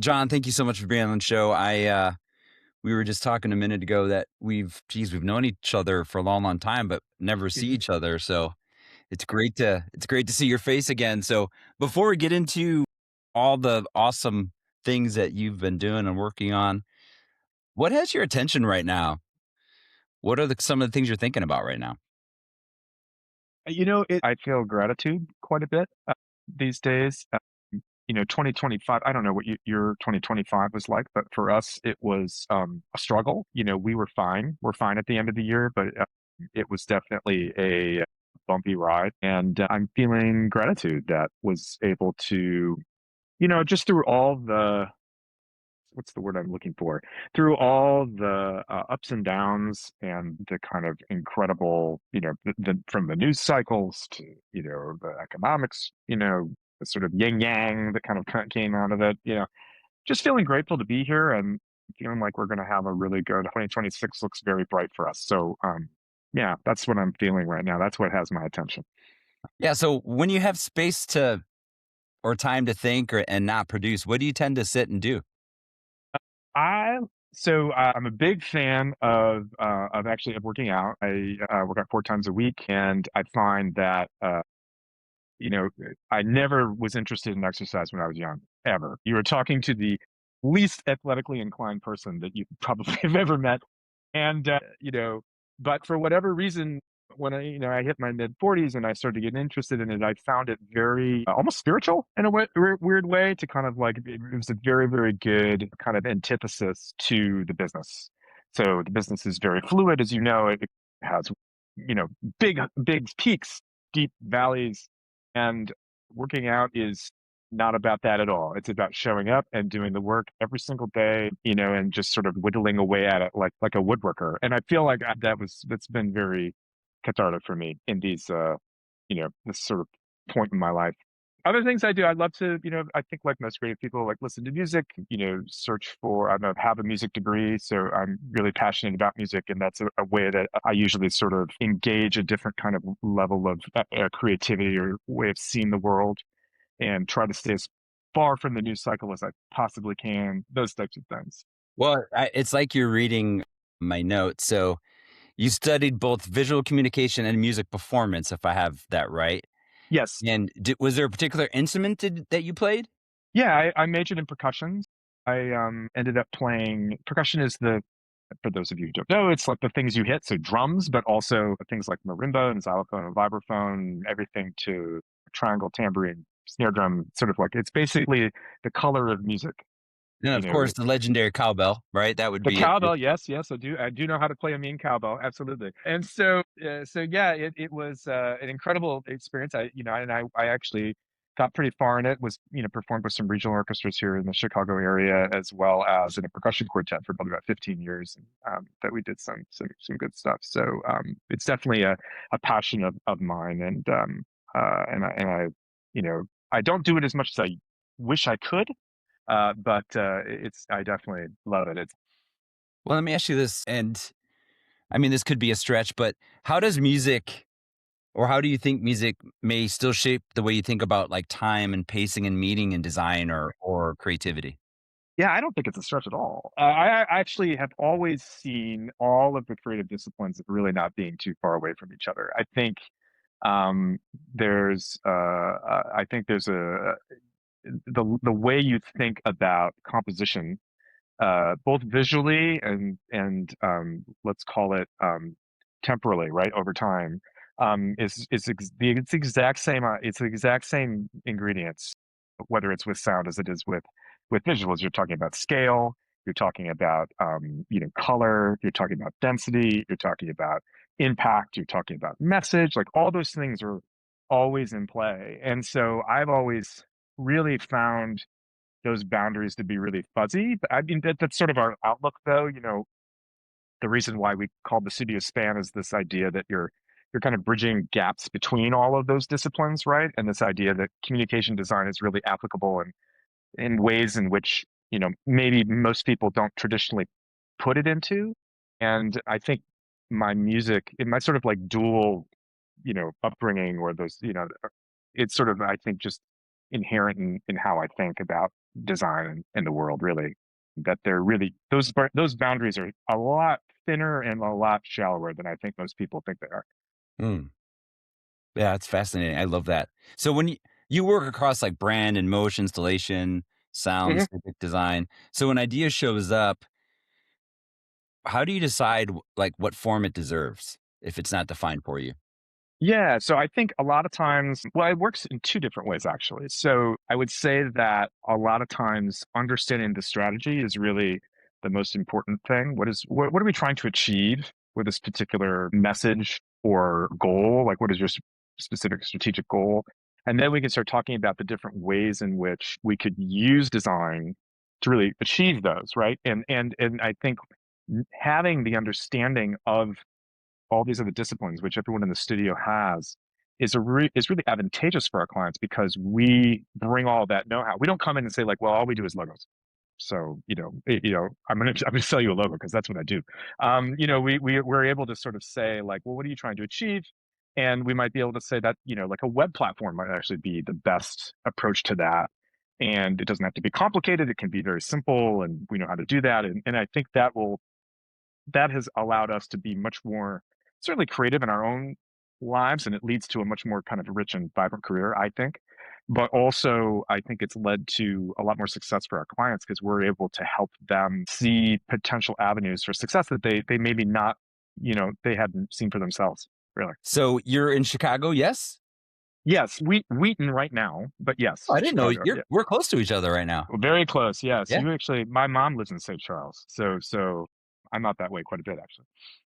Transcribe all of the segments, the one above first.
John, thank you so much for being on the show. We were just talking a minute ago that we've known each other for a long, long time, but never see Mhm. each other. So it's great to see your face again. So before we get into all the awesome things that you've been doing and working on, what has your attention right now? What are some of the things you're thinking about right now? I feel gratitude quite a bit these days. 2025, I don't know what your 2025 was like, but for us, it was a struggle. We were fine. We're fine at the end of the year, but it was definitely a bumpy ride. And I'm feeling gratitude that was able to, just through all what's the word I'm looking for? Through all the ups and downs and the kind of incredible, from the news cycles to, the economics, the sort of yin yang that kind of came out of it, just feeling grateful to be here and feeling like we're going to have a really good 2026 looks very bright for us. So, yeah, that's what I'm feeling right now. That's what has my attention. Yeah. So when you have space to or time to think and not produce, what do you tend to sit and do? I I'm a big fan of actually of working out. I work out 4 times a week, and I find that you know I never was interested in exercise when I was young, ever. You were talking to the least athletically inclined person that you probably have ever met, and but for whatever reason, when I hit my mid 40s and I started getting interested in it, I found it very almost spiritual in a weird way. To kind of like it was a very very good kind of antithesis to the business. So the business is very fluid, as you know. It has you know big peaks, deep valleys, and working out is not about that at all. It's about showing up and doing the work every single day, and just sort of whittling away at it like a woodworker. And I feel like that's been very cathartic for me in this sort of point in my life. Other things I do, I love to, I think like most creative people, like listen to music, search for, I don't know, have a music degree. So I'm really passionate about music. And that's a way that I usually sort of engage a different kind of level of creativity or way of seeing the world and try to stay as far from the news cycle as I possibly can, those types of things. Well, it's like you're reading my notes. So you studied both visual communication and music performance, if I have that right. Yes. And was there a particular instrument that you played? Yeah, I majored in percussion. I ended up playing percussion is for those of you who don't know, it's like the things you hit, so drums, but also things like marimba and xylophone and vibraphone, everything to triangle, tambourine, snare drum, sort of like it's basically the color of music. And You of course, know, the legendary cowbell, right? That would The be it. cowbell, yes, yes, I do know how to play a mean cowbell, absolutely. And so yeah, it was an incredible experience. I actually got pretty far in it. Was performed with some regional orchestras here in the Chicago area, as well as in a percussion quartet for probably about 15 years. And, that we did some good stuff. So it's definitely a passion of mine, and I don't do it as much as I wish I could, but it's I definitely love it. It's Well, let me ask you this, and I mean, this could be a stretch, but how does music, or how do you think music may still shape the way you think about like time and pacing and meaning and design or creativity? Yeah, I don't think it's a stretch at all. I actually have always seen all of the creative disciplines as really not being too far away from each other. Um, I think there's the way you think about composition, both visually and let's call it temporally, right over time, it's the exact same. It's the exact same ingredients, whether it's with sound as it is with visuals. You're talking about scale. You're talking about color. You're talking about density. You're talking about impact. You're talking about message. Like all those things are always in play. And so I've always really found those boundaries to be really fuzzy. But I mean, that's sort of our outlook, though. The reason why we call the studio span is this idea that you're kind of bridging gaps between all of those disciplines, right? And this idea that communication design is really applicable in ways in which, maybe most people don't traditionally put it into. And I think my music, in my sort of like dual, upbringing, or those, it's sort of, I think, just inherent in how I think about design in the world, really. That they're really those boundaries are a lot thinner and a lot shallower than I think most people think they are. Mm. Yeah, it's fascinating. I love that. So when you work across like brand and motion installation, sound, Mhm. snippet design. So when idea shows up, how do you decide like what form it deserves if it's not defined for you? Yeah, so I think a lot of times, well, it works in two different ways actually. So I would say that a lot of times understanding the strategy is really the most important thing. What are we trying to achieve with this particular message or goal? Like what is your specific strategic goal? And then we can start talking about the different ways in which we could use design to really achieve those, right? And I think having the understanding of all these other disciplines, which everyone in the studio has, is really advantageous for our clients because we bring all that know-how. We don't come in and say like, well, all we do is logos. So I'm gonna sell you a logo because that's what I do. We're able to sort of say like, well, what are you trying to achieve? And we might be able to say that like a web platform might actually be the best approach to that. And it doesn't have to be complicated. It can be very simple, and we know how to do that. And I think that has allowed us to be much more certainly creative in our own lives, and it leads to a much more kind of rich and vibrant career, I think. But also, I think it's led to a lot more success for our clients because we're able to help them see potential avenues for success that they maybe not, they hadn't seen for themselves, really. So you're in Chicago, yes? Yes, Wheaton right now, but Oh, yes, I didn't know Chicago. Yeah, we're close to each other right now. very close. Yes, Yeah. you actually. My mom lives in St. Charles, so I'm out that way quite a bit, actually.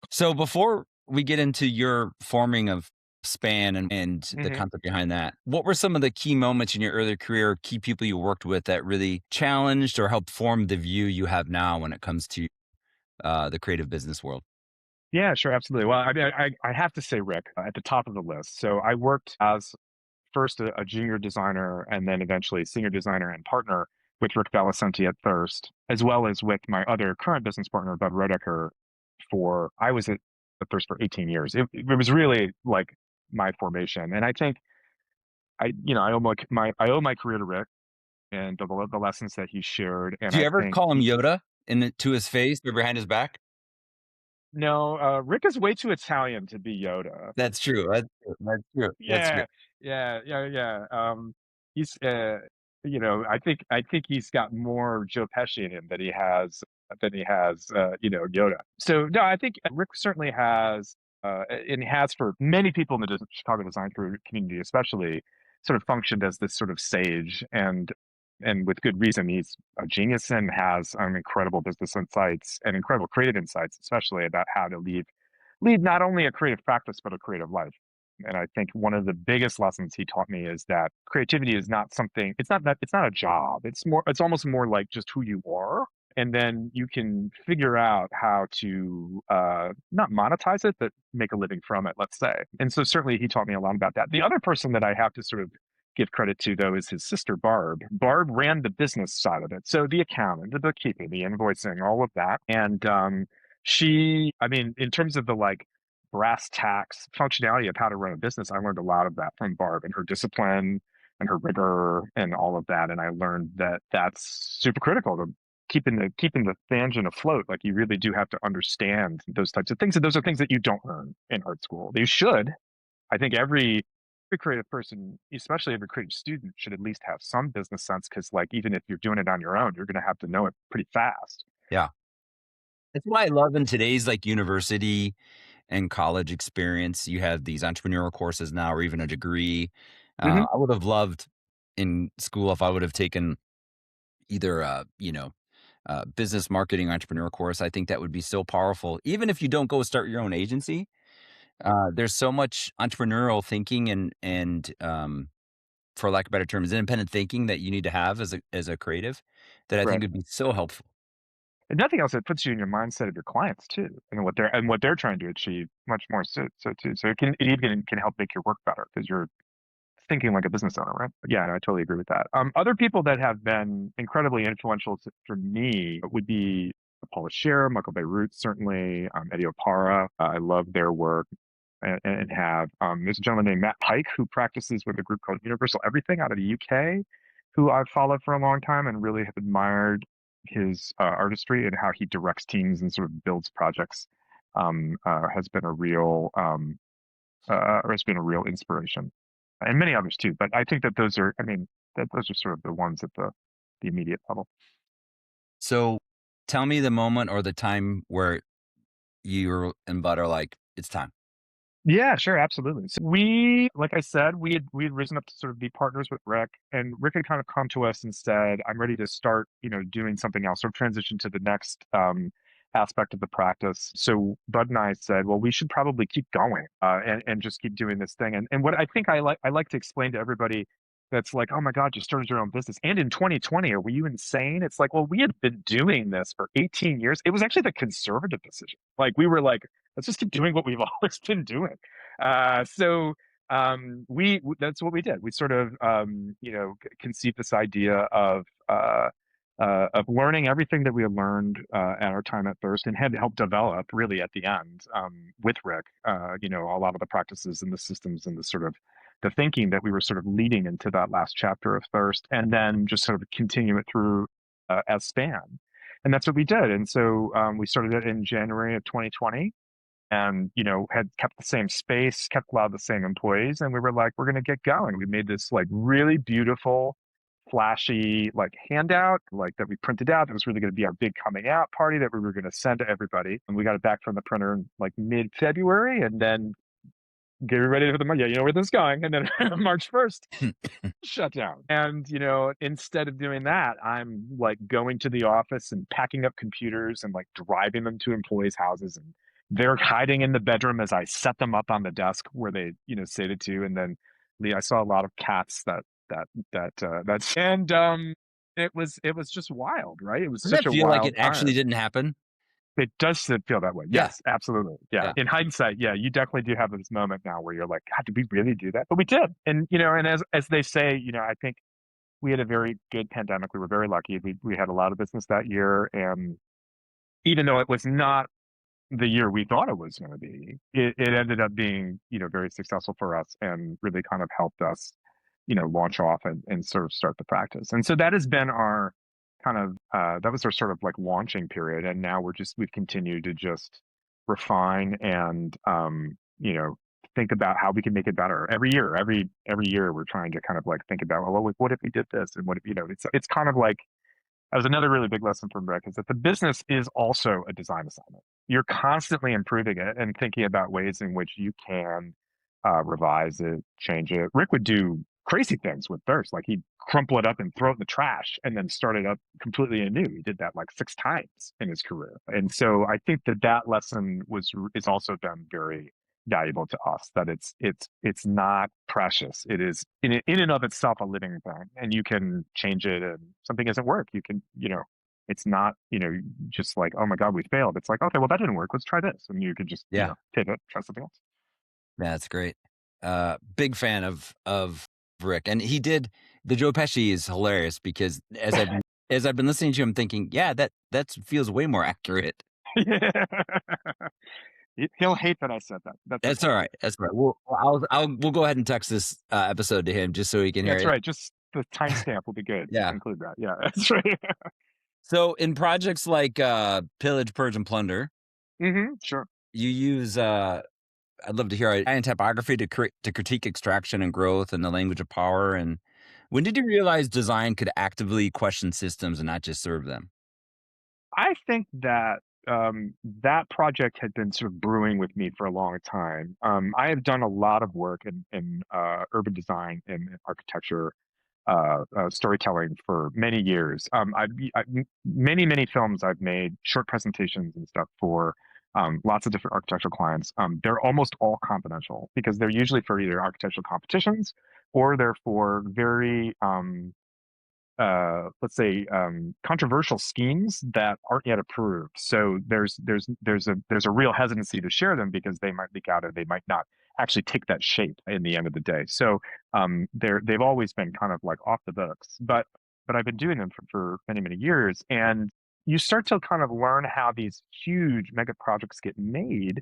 So before we get into your forming of span and the Hmm. concept behind that, what were some of the key moments in your early career, key people you worked with that really challenged or helped form the view you have now when it comes to the creative business world? Yeah, sure, absolutely. Well, I mean, I have to say Rick at the top of the list. So I worked as first a junior designer and then eventually senior designer and partner with Rick Valicenti at Thirst, as well as with my other current business partner, Bud Rodecker, I was at Thirst for 18 years. It was really like my formation. And I think I owe my career to Rick and the lessons that he shared. And Do you I ever think call him Yoda to his face or behind his back? no, Rick is way too Italian to be Yoda. That's true. That's true. That's true. That's true. Yeah, yeah. He's, I think he's got more Joe Pesci in him than he has Yoda. So no, I think Rick certainly has, and has for many people in the Chicago design community, especially, sort of functioned as this sort of sage, and with good reason. He's a genius and has incredible business insights and incredible creative insights, especially about how to lead not only a creative practice but a creative life. And I think one of the biggest lessons he taught me is that creativity is not something, it's not a job. It's almost more like just who you are. And then you can figure out how to not monetize it, but make a living from it, let's say. And so certainly he taught me a lot about that. The other person that I have to sort of give credit to, though, is his sister, Barb. Barb ran the business side of it. So the accounting, the bookkeeping, the invoicing, all of that. And I mean, in terms of the like brass tacks functionality of how to run a business, I learned a lot of that from Barb and her discipline and her rigor and all of that. And I learned that that's super critical to keeping the tangent afloat. Like you really do have to understand those types of things. And those are things that you don't learn in art school. You should. I think every creative person, especially every creative student, should at least have some business sense because, like, even if you're doing it on your own, you're going to have to know it pretty fast. Yeah. That's why I love in today's like university and college experience, you have these entrepreneurial courses now or even a degree. Hmm. I would have loved in school if I would have taken either business marketing entrepreneur course. I think that would be so powerful. Even if you don't go start your own agency, there's so much entrepreneurial thinking and for lack of better terms, independent thinking that you need to have as a creative that I think Right. would be so helpful. And nothing else, it puts you in your mindset of your clients too, and what they're trying to achieve much more so too. So it even can help make your work better because you're thinking like a business owner, right? Yeah, I totally agree with that. Other people that have been incredibly influential for me would be Paula Scher, Michael Beirut, certainly, Eddie Opara. I love their work. And have there's a gentleman named Matt Pike who practices with a group called Universal Everything out of the UK, who I've followed for a long time and really have admired his artistry and how he directs teams and sort of builds projects. Has been a real or has been a real inspiration, and many others too. But I think that those are, I mean, that those are sort of the ones at the immediate level. So tell me the moment or the time where you and Bud are like, it's time. Yeah, sure, absolutely. So like I said, we had risen up to sort of be partners with Rick, and Rick had kind of come to us and said, "I'm ready to start, doing something else, or transition to the next aspect of the practice." So Bud and I said, "Well, we should probably keep going and just keep doing this thing." And what I think I like to explain to everybody that's like, "Oh my God, you started your own business, and in 2020, are you insane?" It's like, well, we had been doing this for 18 years. It was actually the conservative decision. Like we were like, let's just keep doing what we've always been doing. So that's what we did. We sort of conceived this idea of learning everything that we had learned at our time at Thirst and had helped develop really at the end with Rick. A lot of the practices and the systems and the sort of the thinking that we were sort of leading into that last chapter of Thirst, and then just sort of continue it through as Span. And that's what we did. And so we started it in January of 2020, and had kept the same space, kept a lot of the same employees, and we were like, we're going to get going. We made this like really beautiful, flashy like handout like that we printed out. That was really going to be our big coming out party that we were going to send to everybody, and we got it back from the printer in like mid-February, and then get ready for the month. Yeah, you know where this is going. And then March 1st, shut down. And, instead of doing that, I'm like going to the office and packing up computers and like driving them to employees' houses. And they're hiding in the bedroom as I set them up on the desk where they, say it to. And then I saw a lot of cats that's, and, it was just wild, right? It was Does such that a feel like it wild actually time. didn't happen? It does feel that way. Yeah. Yes, absolutely. Yeah. Yeah. In hindsight, yeah, you definitely do have this moment now where you're like, God, did we really do that? But we did. And and as they say, I think we had a very good pandemic. We were very lucky. We had a lot of business that year. And even though it was not the year we thought it was going to be, it ended up being, very successful for us and really kind of helped us, launch off and sort of start the practice. And so that has been our kind of, that was our sort of like launching period. And now we've continued to just refine and, think about how we can make it better every year. Every year we're trying to kind of like think about, well, what if we did this? And what if, it's kind of like, that was another really big lesson from Rick, is that the business is also a design assignment. You're constantly improving it and thinking about ways in which you can revise it, change it. Rick would do crazy things with Thirst, like he'd crumple it up and throw it in the trash and then start it up completely anew. He did that like 6 times in his career, and so I think that lesson is also been very valuable to us, that it's not precious. It is in and of itself a living thing, and you can change it. And something doesn't work, you can, it's not, just like, oh my God, we failed. It's like, okay, well, that didn't work, let's try this. And you can just, Yeah. pivot, try something else. Yeah, that's great. Big fan of Rick, and he did the Joe Pesci is hilarious because as I've been listening to him, thinking, yeah, that feels way more accurate. Yeah. He'll hate that I said that. That's That's okay. all right. That's all right. We'll go ahead and text this episode to him just so he can hear That's it. right. Just the timestamp will be good. Just Yeah. include that. Yeah, that's right. So in projects like Pillage, Purge, and Plunder, Sure. you use I'd love to hear and typography to critique extraction and growth and the language of power. And when did you realize design could actively question systems and not just serve them? I think that that project had been sort of brewing with me for a long time. I have done a lot of work in urban design and architecture, storytelling for many years. Many films I've made, short presentations and stuff for lots of different architectural clients. They're almost all confidential because they're usually for either architectural competitions or they're for very let's say controversial schemes that aren't yet approved. So there's a real hesitancy to share them because they might leak out and they might not actually take that shape in the end of the day. So they've always been kind of like off the books, but I've been doing them for many years, and you start to kind of learn how these huge mega projects get made.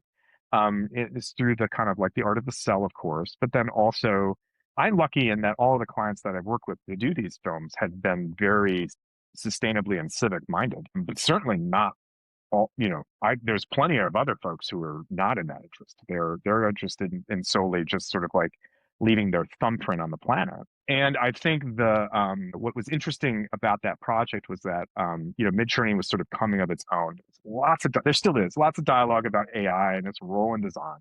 It's through the kind of like the art of the sell, of course, but then also I'm lucky in that all the clients that I've worked with to do these films have been very sustainably and civic minded, but certainly not all, there's plenty of other folks who are not in that interest. They're interested in solely just sort of like leaving their thumbprint on the planet. And I think what was interesting about that project was that Midjourney was sort of coming of its own. There still is lots of dialogue about AI and its role in design.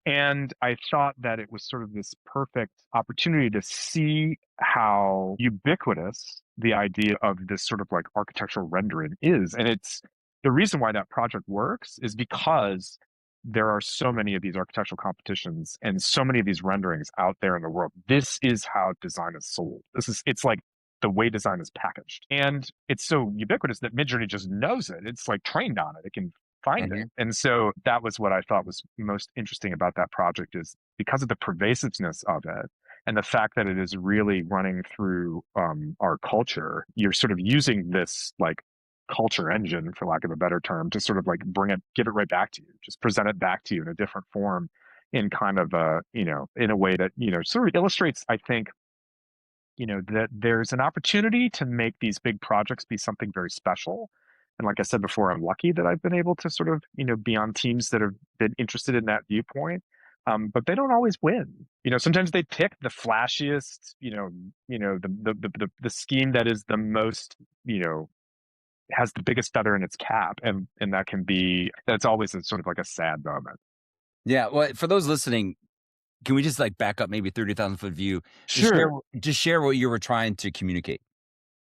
And I thought that it was sort of this perfect opportunity to see how ubiquitous the idea of this sort of like architectural rendering is. And it's the reason why that project works is because there are so many of these architectural competitions and so many of these renderings out there in the world. This is how design is sold. It's like the way design is packaged. And it's so ubiquitous that Midjourney just knows it. It's like trained on it. It can find it. Mhm. And so that was what I thought was most interesting about that project is because of the pervasiveness of it and the fact that it is really running through our culture, you're sort of using this like culture engine, for lack of a better term, to sort of like give it right back to you, just present it back to you in a different form in kind of in a way that, sort of illustrates, I think, that there's an opportunity to make these big projects be something very special. And like I said before, I'm lucky that I've been able to sort of, be on teams that have been interested in that viewpoint. But they don't always win. Sometimes they pick the flashiest, the scheme that is the most, has the biggest feather in its cap, and that's always a sort of like a sad moment. Yeah, well, for those listening, can we just, like, back up maybe 30,000-foot view? Just share Sure. just share what you were trying to communicate.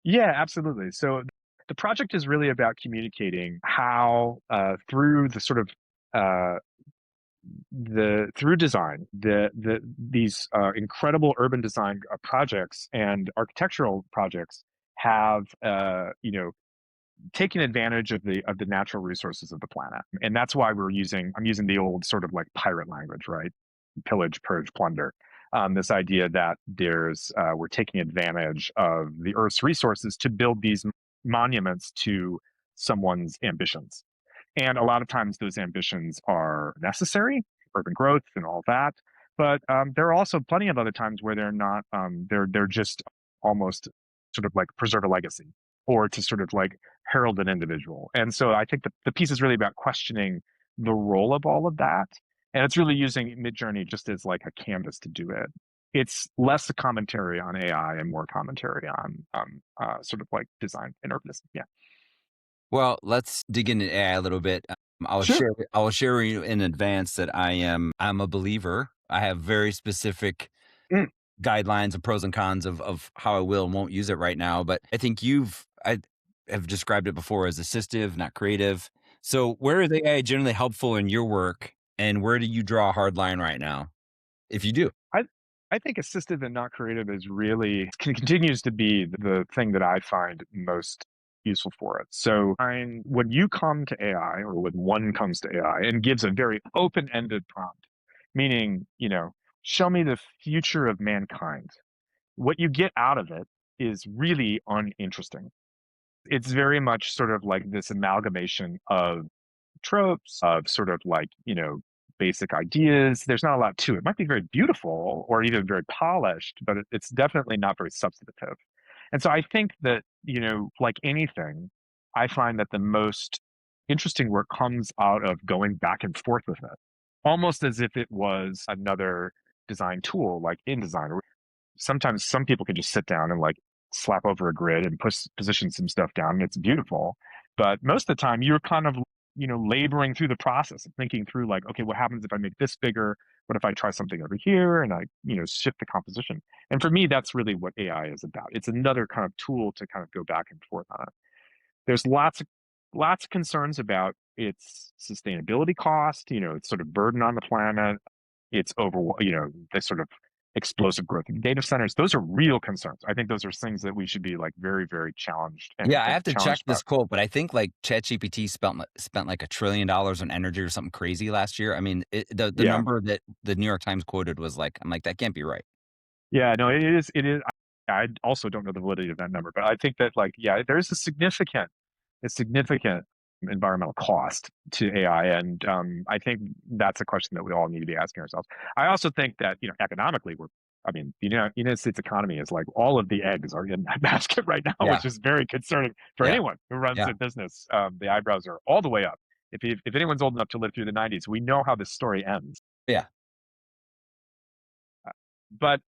Yeah, absolutely. So the project is really about communicating how through the sort of uh, through design, these incredible urban design projects and architectural projects have taken advantage of the natural resources of the planet, and that's why I'm using the old sort of like pirate language, right? Pillage, purge, plunder. This idea that we're taking advantage of the Earth's resources to build these monuments to someone's ambitions. And a lot of times those ambitions are necessary, urban growth and all that. But there are also plenty of other times where they're not. They're just almost sort of like preserve a legacy or to sort of like herald an individual. And so I think that the piece is really about questioning the role of all of that. And it's really using Midjourney just as like a canvas to do it. It's less a commentary on AI and more commentary on sort of like design and urbanism. Yeah. Well, let's dig into AI a little bit. Sure. I will share with you in advance that I'm a believer. I have very specific Mm. guidelines and pros and cons of how I will and won't use it right now, but I think I have described it before as assistive, not creative. So where is AI generally helpful in your work, and where do you draw a hard line right now, if you do? I I think assistive and not creative is really continues to be the thing that I find most useful for it. So when you come to AI or when one comes to AI and gives a very open-ended prompt, meaning, show me the future of mankind, what you get out of it is really uninteresting. It's very much sort of like this amalgamation of tropes, of sort of like, basic ideas. There's not a lot to it. It might be very beautiful or even very polished, but it's definitely not very substantive. And so I think that, like anything, I find that the most interesting work comes out of going back and forth with it, almost as if it was another design tool like InDesign. Sometimes some people can just sit down and like slap over a grid and position some stuff down and it's beautiful. But most of the time you're kind of, laboring through the process of thinking through like, okay, what happens if I make this bigger? What if I try something over here and I, shift the composition? And for me, that's really what AI is about. It's another kind of tool to kind of go back and forth on it. There's lots of concerns about its sustainability cost, its sort of burden on the planet, its the sort of explosive growth in data centers. Those are real concerns. I think those are things that we should be like very, very challenged Yeah, I and have to check challenged this about. quote, but I think like ChatGPT spent like $1 trillion on energy or something crazy last year. I mean, the Yeah. number that the New York Times quoted was like, I'm like, that can't be right. Yeah, no, it is. It is. I also don't know the validity of that number, but I think that like, yeah, there's a significant environmental cost to AI, and I think that's a question that we all need to be asking ourselves. I also think that economically I mean, United States economy is like all of the eggs are in that basket right now, Yeah. which is very concerning for Yeah. anyone who runs Yeah. a business. The eyebrows are all the way up. If anyone's old enough to live through the '90s, we know how this story ends. Yeah. Uh, But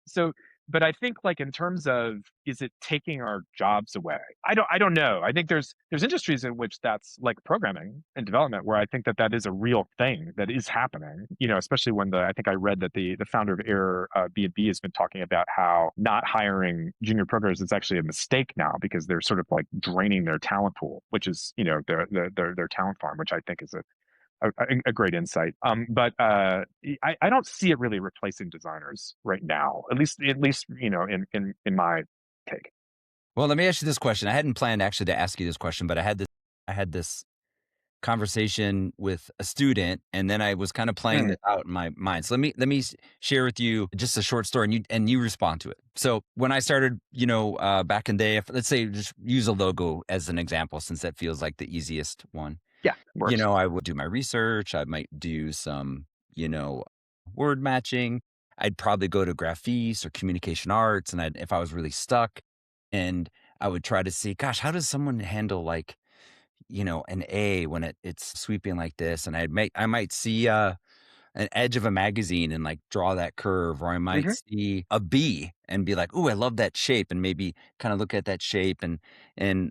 So, but I think like in terms of is it taking our jobs away? I don't know. I think there's industries in which that's like programming and development where I think that that is a real thing that is happening. Especially when I think I read that the founder of Airbnb has been talking about how not hiring junior programmers is actually a mistake now because they're sort of like draining their talent pool, which is their talent farm, which I think is a great insight. But I don't see it really replacing designers right now. At least in my take. Well, let me ask you this question. I hadn't planned actually to ask you this question, but I had this conversation with a student, and then I was kind of playing Mm, this out in my mind. So let me share with you just a short story, and you respond to it. So when I started, back in the day, let's say just use a logo as an example, since that feels like the easiest one. yeah, works. I would do my research. I might do some, you know, word matching. I'd probably go to graphics or communication arts, and if I was really stuck, and I would try to see, gosh, how does someone handle like an A when it's sweeping like this, and I might see, an edge of a magazine and, like, draw that curve, or I might Hmm. see a B and be like, "Ooh, I love that shape," and maybe kinda look at that shape and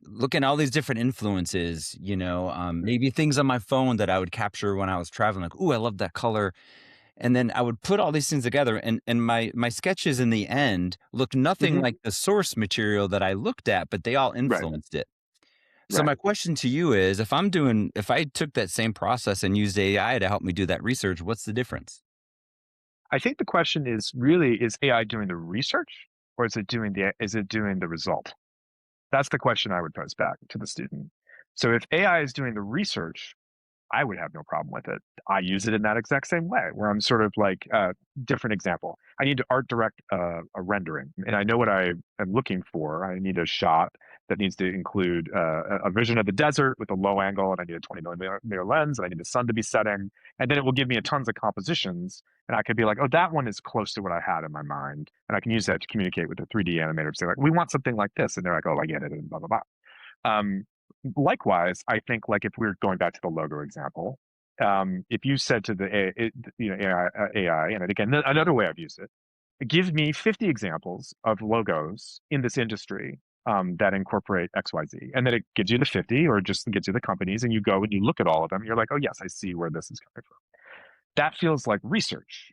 look at all these different influences, maybe things on my phone that I would capture when I was traveling, like, "Ooh, I love that color," and then I would put all these things together, and my sketches in the end look nothing Hmm. like the source material that I looked at, but they all Right, influenced it. So my right. question to you is, if I took that same process and used AI to help me do that research, what's the difference? I think the question is really, is AI doing the research or is it doing the result? That's the question I would pose back to the student. So if AI is doing the research, I would have no problem with it. I use it in that exact same way, where I'm sort of like different example. I need to art direct a rendering, and I know what I am looking for. I need a shot that needs to include a vision of the desert with a low angle, and I need a 20 millimeter lens, and I need the sun to be setting, and then it will give me a tons of compositions, and I could be like, oh, that one is close to what I had in my mind, and I can use that to communicate with the 3D animator to say like, we want something like this, and they're like, oh, I get it, and blah blah blah. Um, Likewise, I think like if we're going back to the logo example, if you said to the AI, and again, another way I've used it, give me 50 examples of logos in this industry that incorporate XYZ, and then it gives you the 50 or just gives you the companies, and you go and you look at all of them. You're like, oh yes, I see where this is coming from. That feels like research,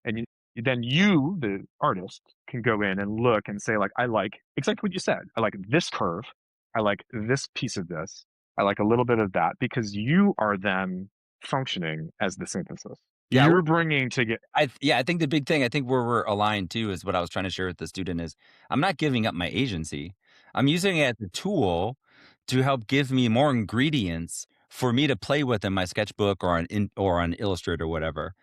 and then you, the artist, can go in and look and say, like, I like exactly what you said. I like this curve. I like this piece of this. I like a little bit of that because you are then functioning as the synthesis. Yeah, You're bringing to get I think the big thing, I think where we're aligned too is what I was trying to share with the student is I'm not giving up my agency. I'm using it as a tool to help give me more ingredients for me to play with in my sketchbook or on Illustrator or whatever.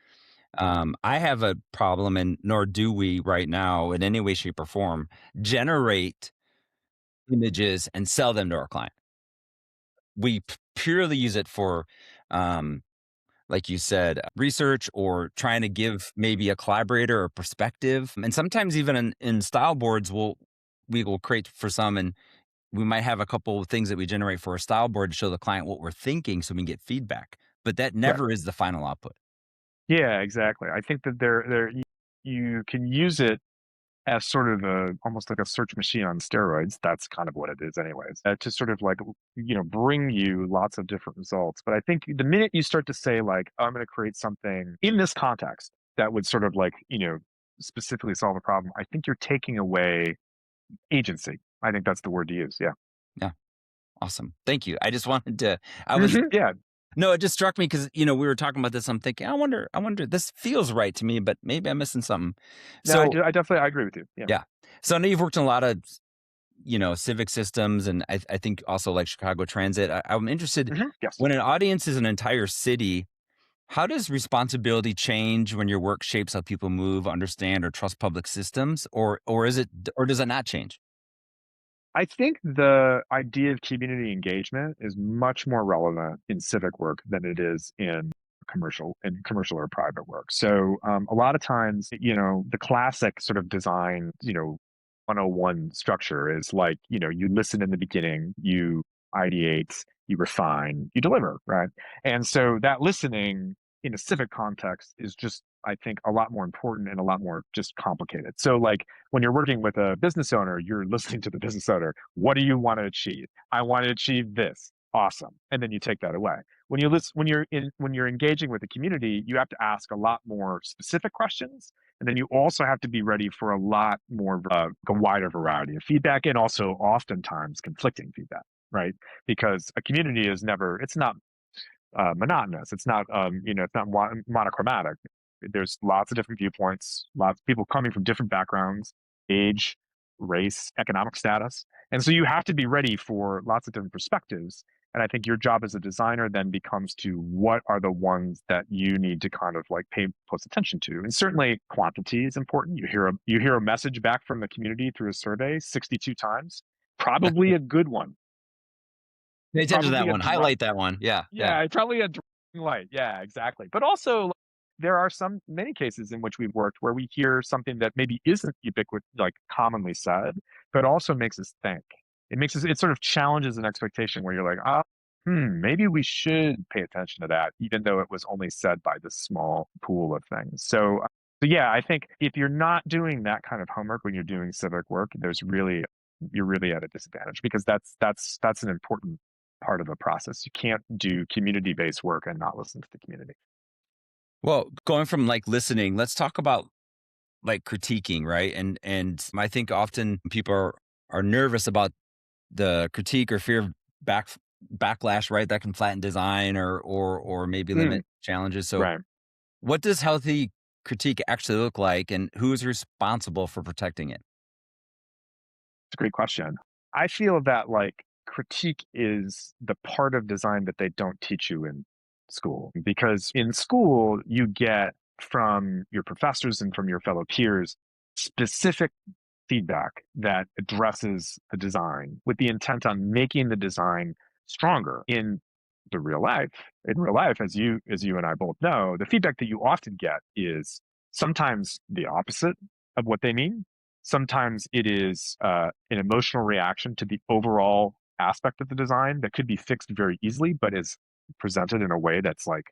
I have a problem, and nor do we right now in any way, shape, or form generate images and sell them to our client. We purely use it for, um, like you said, research or trying to give maybe a collaborator a perspective. And sometimes even in style boards, we will create for some, and we might have a couple of things that we generate for a style board to show the client what we're thinking so we can get feedback. But that right. never is the final output. Yeah, exactly. I think that you can use it as sort of a almost like a search machine on steroids. That's kind of what it is, anyways. To sort of like bring you lots of different results. But I think the minute you start to say like, I'm going to create something in this context that would sort of like specifically solve a problem, I think you're taking away agency. I think that's the word to use. Yeah. Yeah. Awesome. Thank you. I just wanted to, I was, Yeah. no, it just struck me because, we were talking about this. I'm thinking, I wonder, this feels right to me, but maybe I'm missing something. No, I So, do. I definitely I agree with you. Yeah. yeah. So I know you've worked in a lot of, civic systems, and I think also like Chicago Transit. I'm interested Yes. when an audience is an entire city, how does responsibility change when your work shapes how people move, understand, or trust public systems, or does it not change? I think the idea of community engagement is much more relevant in civic work than it is in commercial or private work. So a lot of times, the classic sort of design, 101 structure is like, you listen in the beginning, you ideate, you refine, you deliver, right? And so that listening in a civic context is just, I think, a lot more important and a lot more just complicated. So like when you're working with a business owner, you're listening to the business owner. What do you want to achieve? I want to achieve this. Awesome. And then you take that away. When you're engaging with the community, you have to ask a lot more specific questions. And then you also have to be ready for a lot more, a wider variety of feedback, and also oftentimes conflicting feedback, right? Because a community is never, it's not monotonous. It's not, it's not monochromatic. There's lots of different viewpoints, lots of people coming from different backgrounds, age, race, economic status. And so you have to be ready for lots of different perspectives. And I think your job as a designer then becomes to what are the ones that you need to kind of like pay close attention to. And certainly quantity is important. You hear a message back from the community through a survey 62 times, probably a good one, Pay attention to that probably a one. dr- Highlight that one. Yeah, yeah. yeah, probably a driving light. Yeah, exactly. But also, there are many cases in which we've worked where we hear something that maybe isn't like commonly said, but also makes us think. It sort of challenges an expectation where you're like, maybe we should pay attention to that, even though it was only said by this small pool of things. So yeah, I think if you're not doing that kind of homework when you're doing civic work, you're really at a disadvantage, because that's an important part of the process. You can't do community-based work and not listen to the community. Well, going from like listening, let's talk about like critiquing, right? And I think often people are nervous about the critique or fear of back backlash, right? That can flatten design or maybe Mm, limit challenges. So, right. what does healthy critique actually look like, and who is responsible for protecting it? It's a great question. I feel that like critique is the part of design that they don't teach you in school, because in school you get from your professors and from your fellow peers specific feedback that addresses the design with the intent on making the design stronger. In real life, as you and I both know, the feedback that you often get is sometimes the opposite of what they mean. Sometimes it is an emotional reaction to the overall aspect of the design that could be fixed very easily, but is presented in a way that's like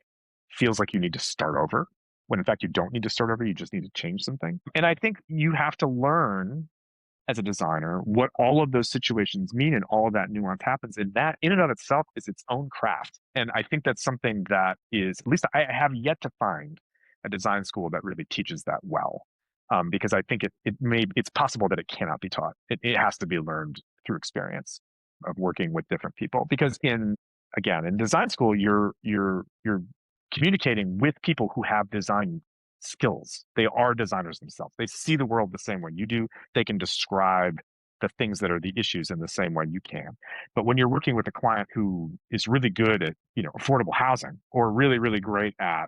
feels like you need to start over, when in fact you don't need to start over. You just need to change something. And I think you have to learn as a designer what all of those situations mean, and all of that nuance happens. And that in and of itself is its own craft. And I think that's something that is, at least I have yet to find a design school that really teaches that well. Because I think it's possible that it cannot be taught. It has to be learned through experience of working with different people. Because in design school, you're communicating with people who have design skills. They are designers themselves. They see the world the same way you do. They can describe the things that are the issues in the same way you can. But when you're working with a client who is really good at, affordable housing, or really, really great at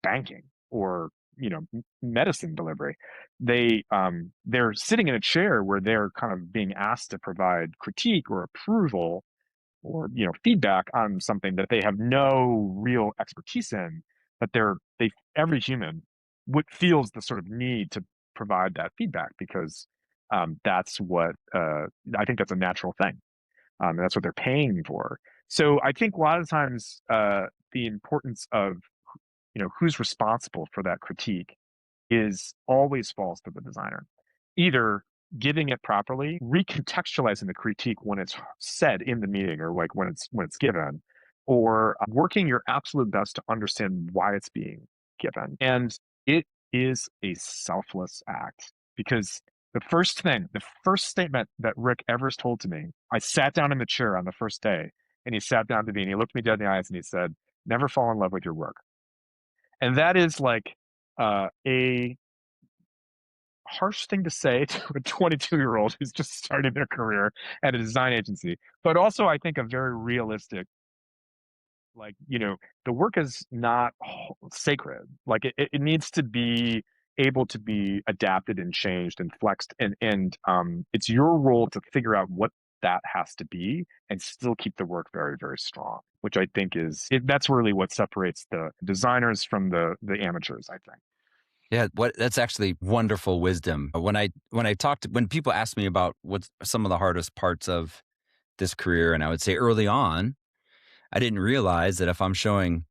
banking, or, medicine delivery, they're sitting in a chair where they're kind of being asked to provide critique or approval, or feedback on something that they have no real expertise in. But every human feels the sort of need to provide that feedback, because that's what I think that's a natural thing. And that's what they're paying for. So I think a lot of times the importance of who's responsible for that critique is always falls to the designer. Either giving it properly, recontextualizing the critique when it's said in the meeting, or like when it's given, or working your absolute best to understand why it's being given. And it is a selfless act, because the first statement that Rick Evers told to me, I sat down in the chair on the first day, and he sat down to me and he looked me dead in the eyes and he said, "Never fall in love with your work." And that is like a harsh thing to say to a 22-year-old who's just started their career at a design agency, but also I think a very realistic, like, the work is not sacred. Like it needs to be able to be adapted and changed and flexed, and it's your role to figure out what that has to be and still keep the work very, very strong, which I think that's really what separates the designers from the amateurs, I think. Yeah, that's actually wonderful wisdom. When people ask me about what's some of the hardest parts of this career, and I would say early on, I didn't realize that if I'm showing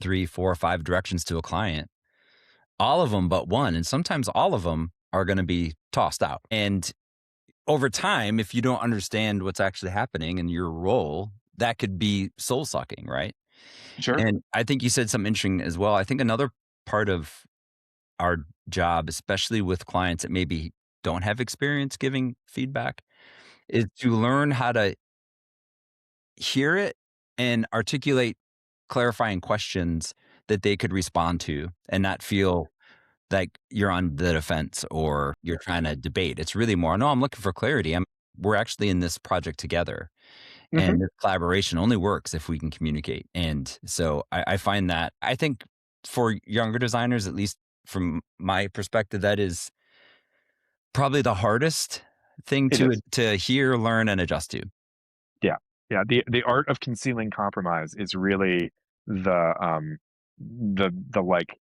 3, 4, or 5 directions to a client, all of them but one, and sometimes all of them are gonna be tossed out. And over time, if you don't understand what's actually happening in your role, that could be soul sucking, right? Sure. And I think you said something interesting as well. I think another part of our job, especially with clients that maybe don't have experience giving feedback, is to learn how to hear it and articulate clarifying questions that they could respond to and not feel like you're on the defense or you're trying to debate. It's really more, no, I'm looking for clarity. We're actually in this project together. Hmm. And this collaboration only works if we can communicate. And so I find that I think for younger designers, at least from my perspective, that is probably the hardest thing It is. to hear, learn, and adjust to. Yeah. Yeah. The art of concealing compromise is really the like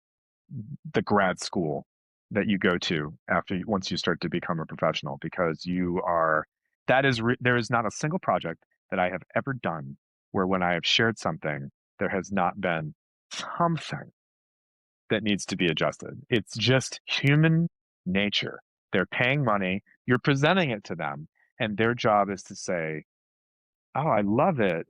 the grad school that you go to once you start to become a professional, because there is not a single project that I have ever done where when I have shared something, there has not been something that needs to be adjusted. It's just human nature. They're paying money, you're presenting it to them, and their job is to say, "Oh, I love it,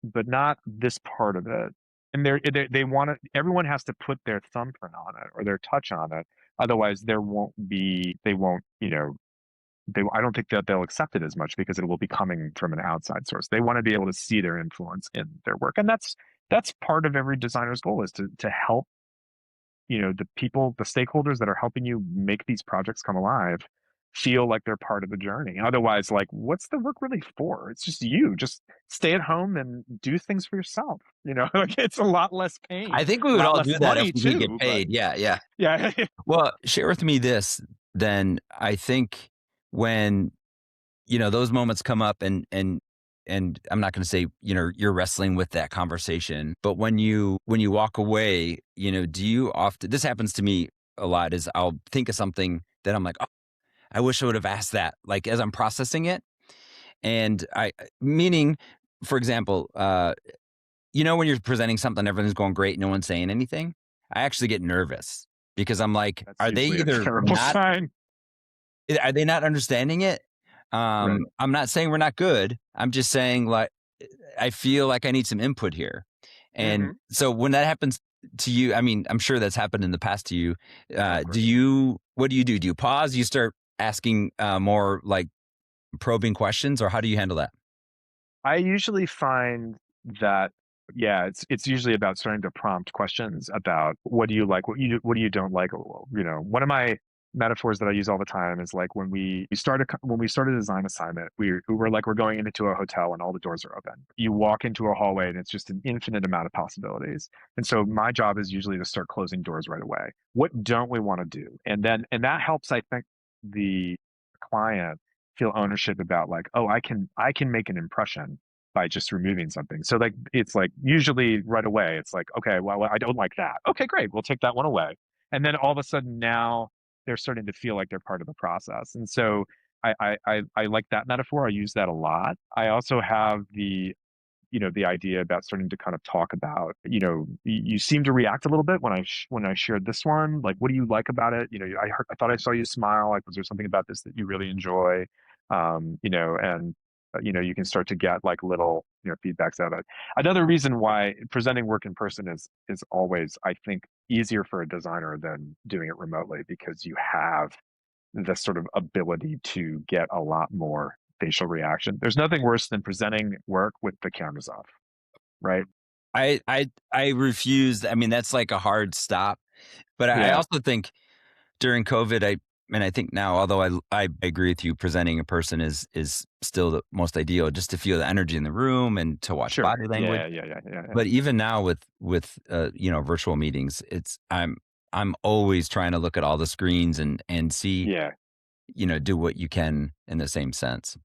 but not this part of it." And they want to. Everyone has to put their thumbprint on it or their touch on it. Otherwise, there won't be. They won't. I don't think that they'll accept it as much because it will be coming from an outside source. They want to be able to see their influence in their work, and that's part of every designer's goal is to help the people, the stakeholders that are helping you make these projects come alive feel like they're part of the journey. Otherwise, like, what's the work really for? It's just you. Just stay at home and do things for yourself. Like it's a lot less I pain, think we a would lot all less do that if money we could get too. But paid. Yeah, yeah. yeah, Well, share with me this then. I think when those moments come up and I'm not going to say, you're wrestling with that conversation, but when you walk away, do you often, this happens to me a lot, is I'll think of something that I'm like, oh, I wish I would have asked that, like as I'm processing it. And meaning, for example, when you're presenting something, everything's going great, no one's saying anything. I actually get nervous because I'm like, that's usually a either terrible not sign. are they not understanding it? Right. I'm not saying we're not good. I'm just saying, like, I feel like I need some input here. And Hmm. so when that happens to you, I mean, I'm sure that's happened in the past to you. Of Do course. you, what do you do? Do you pause? You start asking more like probing questions, or how do you handle that? I usually find that, yeah, it's usually about starting to prompt questions about what do you like, what do you don't like. One of my metaphors that I use all the time is like when we start a design assignment, we're like we're going into a hotel and all the doors are open. You walk into a hallway and it's just an infinite amount of possibilities. And so my job is usually to start closing doors right away. What don't we want to do? And that helps, I think, the client feel ownership about like, oh, I can make an impression by just removing something. So like it's like usually right away it's like, okay, well, I don't like that. Okay, great, we'll take that one away. And then all of a sudden now they're starting to feel like they're part of the process. And so I like that metaphor. I use that a lot. I also have the idea about starting to kind of talk about, you seem to react a little bit when when I shared this one. Like, what do you like about it? I thought I saw you smile. Like, was there something about this that you really enjoy? And you can start to get like little, feedbacks out of it. Another reason why presenting work in person is always, I think, easier for a designer than doing it remotely because you have this sort of ability to get a lot more facial reaction. There's nothing worse than presenting work with the cameras off, right? I refuse. I mean, that's like a hard stop. But I Yeah, also think during COVID, and I think now, although I agree with you, presenting in person is still the most ideal, just to feel the energy in the room and to watch sure. body language. Yeah, yeah, yeah, yeah, yeah. But even now with virtual meetings, I'm always trying to look at all the screens and see, Yeah. do what you can in the same sense.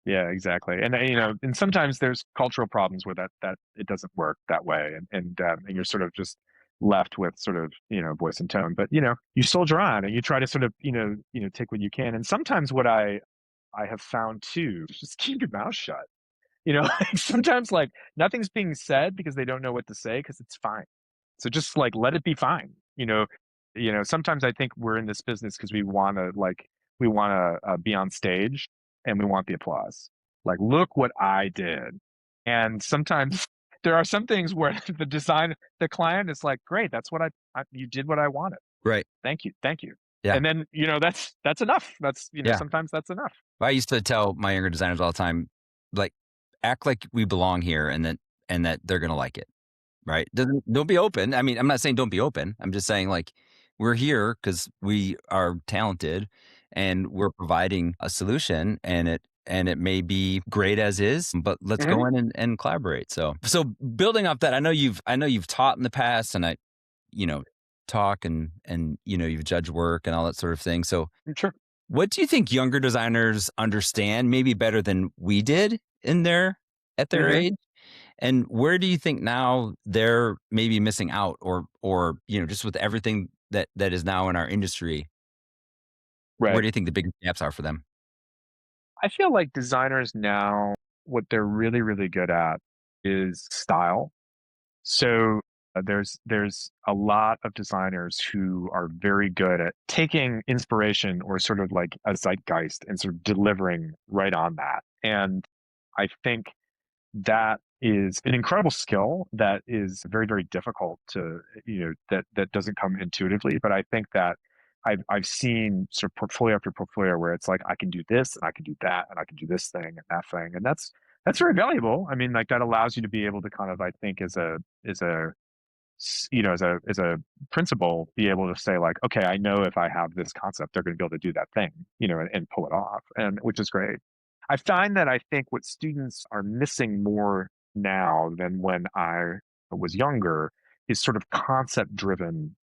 Yeah, exactly. And and sometimes there's cultural problems where that it doesn't work that way, and you're sort of just left with sort of voice and tone. But you soldier on and you try to sort of take what you can. And sometimes what I have found too is just keep your mouth shut. Like sometimes like nothing's being said because they don't know what to say because it's fine. So just like let it be fine. Sometimes I think we're in this business because we want to be on stage and we want the applause. Like, look what I did. And sometimes there are some things where the client is like, great, that's what you did what I wanted. Right. Thank you. Yeah. And then that's enough. That's Yeah. sometimes that's enough. I used to tell my younger designers all the time, like, act like we belong here and that they're gonna like it. Right? Don't be open. I mean, I'm not saying don't be open. I'm just saying, like, we're here because we are talented and we're providing a solution, and it may be great as is, but let's go Hmm. in and collaborate. So building off that, I know you've taught in the past, and you know, talk and you've judged work and all that sort of thing. So Sure. what do you think younger designers understand maybe better than we did in their at their Hmm. age? And where do you think now they're maybe missing out or just with everything that is now in our industry, where Right. do you think the biggest gaps are for them? I feel like designers now, what they're really, really good at is style. So there's a lot of designers who are very good at taking inspiration or sort of like a zeitgeist and sort of delivering right on that. And I think that is an incredible skill that is very, very difficult to, that doesn't come intuitively. But I think that I've seen sort of portfolio after portfolio where it's like I can do this and I can do that and I can do this thing and that thing. And that's very valuable. I mean, like that allows you to be able to kind of, I think, as a as a principal, be able to say like, okay, I know if I have this concept, they're going to be able to do that thing, and pull it off, and which is great. I find that I think what students are missing more now than when I was younger is sort of concept driven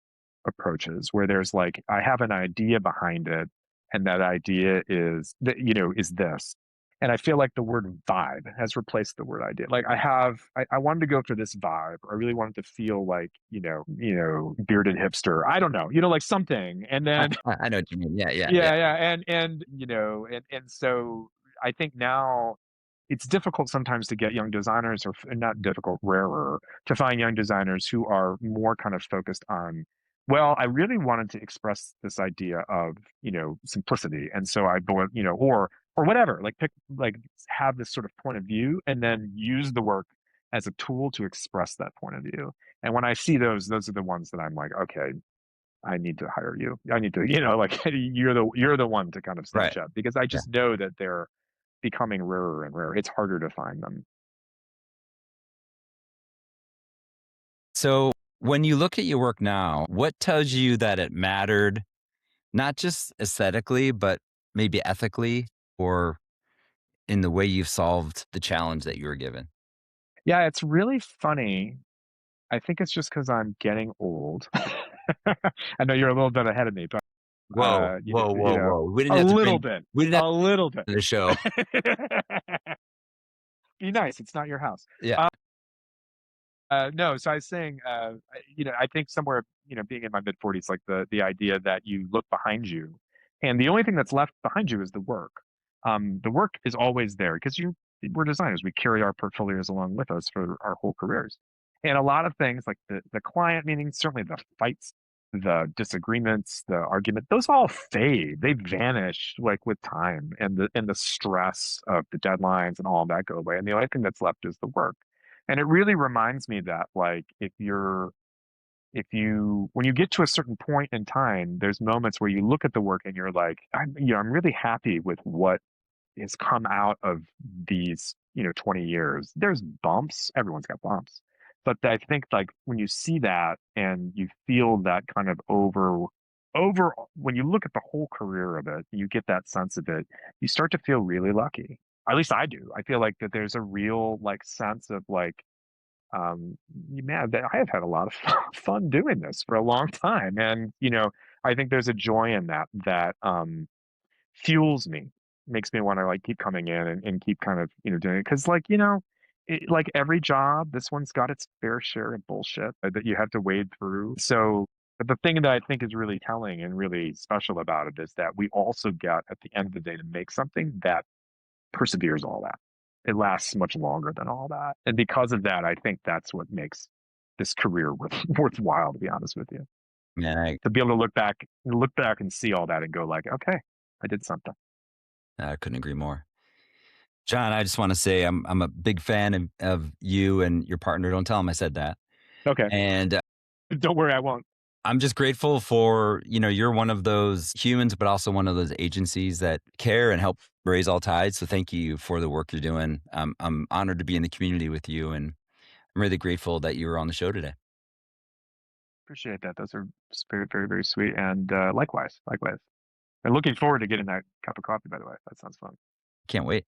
approaches where there's like, I have an idea behind it, and that idea is this. And I feel like the word vibe has replaced the word idea. Like I wanted to go for this vibe. I really wanted to feel like, bearded hipster. I don't know, like something. And I, then I know what you mean. Yeah, yeah, yeah. yeah, yeah, and and so I think now it's difficult sometimes to get young designers, or not difficult, rarer to find young designers who are more kind of focused on, well, I really wanted to express this idea of, simplicity, and so I bought, or whatever, like pick, like have this sort of point of view, and then use the work as a tool to express that point of view. And when I see those are the ones that I'm like, okay, I need to hire you. I need to, like you're the one to kind of Right. snatch up, because I Yeah. just know that they're becoming rarer and rarer. It's harder to find them. So when you look at your work now, what tells you that it mattered, not just aesthetically, but maybe ethically or in the way you've solved the challenge that you were given? Yeah, it's really funny. I think it's just because I'm getting old. I know you're a little bit ahead of me, but Whoa, whoa, whoa, whoa. a little bit, We didn't have a little bit. to the show. Be nice. It's not your house. Yeah. No, so I was saying, I think somewhere, being in my mid 40s, like the idea that you look behind you, and the only thing that's left behind you is the work. The work is always there because we're designers. We carry our portfolios along with us for our whole careers, and a lot of things like the client meetings, certainly the fights, the disagreements, the argument, those all fade. They vanish like with time, and the stress of the deadlines and all of that go away, and the only thing that's left is the work. And it really reminds me that, like, when you get to a certain point in time, there's moments where you look at the work and you're like, I'm really happy with what has come out of these, 20 years. There's bumps. Everyone's got bumps. But I think like when you see that and you feel that kind of over when you look at the whole career of it, you get that sense of it, you start to feel really lucky. At least I do. I feel like that there's a real like sense of like, man, that I have had a lot of fun doing this for a long time, and I think there's a joy in that fuels me. makes me want to like keep coming in and keep kind of doing it because like like every job, this one's got its fair share of bullshit that you have to wade through. So, but the thing that I think is really telling and really special about it is that we also get at the end of the day to make something that perseveres all that. It lasts much longer than all that, and because of that, I think that's what makes this career worthwhile. To be honest with you, Man, to be able to look back and see all that and go like, okay, I did something. I couldn't agree more. John, I just want to say I'm a big fan of you and your partner. Don't tell him I said that. Okay, And don't worry, I won't. I'm just grateful for, you're one of those humans, but also one of those agencies that care and help raise all tides. So thank you for the work you're doing. I'm honored to be in the community with you, and I'm really grateful that you were on the show today. Appreciate that. Those are very, very, very sweet. And likewise, likewise. And looking forward to getting that cup of coffee. By the way, that sounds fun. Can't wait.